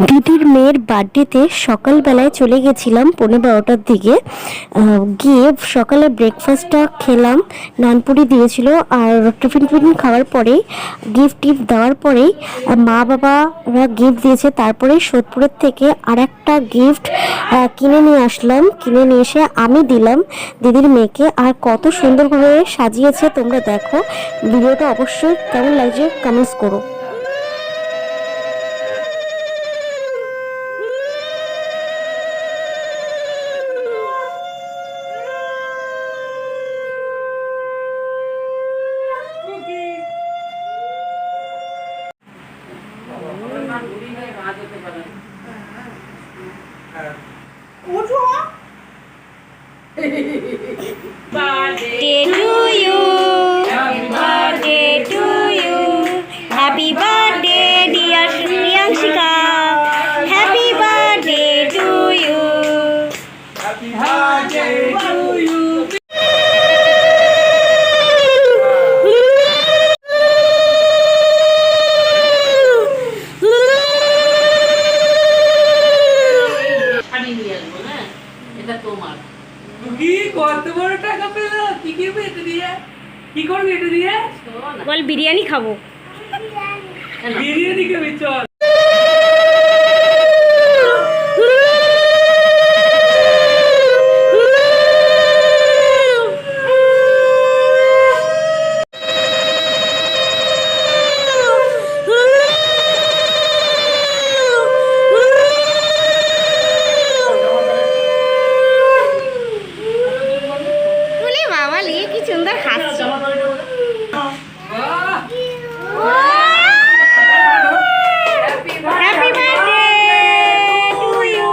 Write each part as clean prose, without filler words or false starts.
দিদির মেয়ের বার্থডেতে সকালবেলায় চলে গেছিলাম 11:30টার দিকে। গিয়ে সকালে ব্রেকফাস্টটা খেলাম, নানপুরি দিয়েছিল। আর টিফিন খাওয়ার পরেই গিফট দেওয়ার পরেই মা বাবারা গিফট দিয়েছে। তারপরে সোদপুরের থেকে আরেকটা গিফট কিনে নিয়ে আসলাম। কিনে নিয়ে এসে আমি দিলাম দিদির মেয়েকে। আর কত সুন্দরভাবে সাজিয়েছে তোমরা দেখো। ভিডিওটা অবশ্যই কেমন লাগছে কমেন্টস করো। Birthday to you, birthday to you, happy birthday dear Priyanshika, happy birthday to you, happy birthday to you. কি কত বড় টাকা পেলো? কি কিনবে এটা দিয়ে? কি করবি এটা দিয়ে? বল বিরিয়ানি খাবো। বিরিয়ানি খাবি চল। বাবা লিয়ে কি সুন্দর খাচ্ছে। Happy birthday to you.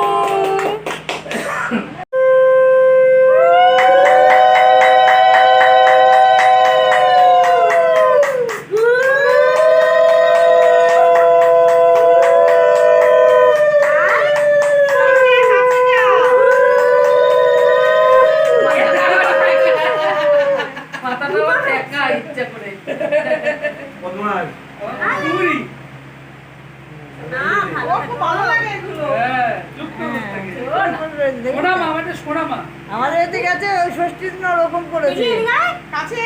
আমাদের এদিকে আছে ওই ষষ্ঠীর দিন ওরকম করেছে কাছে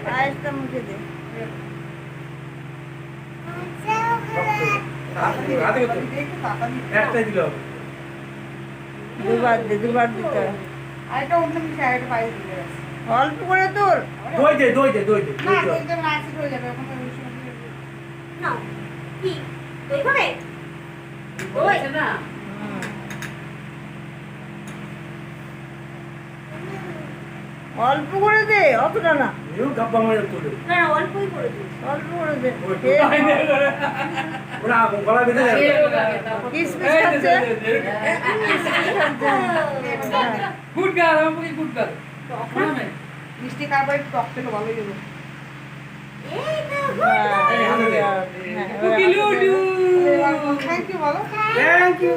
পায়েসটা মুখে দে দুবার দিতে অল্প করে তোর অল্প করে দে, অতটা না অল্পই করে দে, অল্প করে দে। কিসমিস খাচ্ছে মিষ্টি খাবার একটু টক থেকে ভালোই দেবো। থ্যাংক ইউ বলো। Thank you.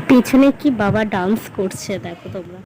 পেছনে কি বাবা ডান্স করছে দেখো তোমরা।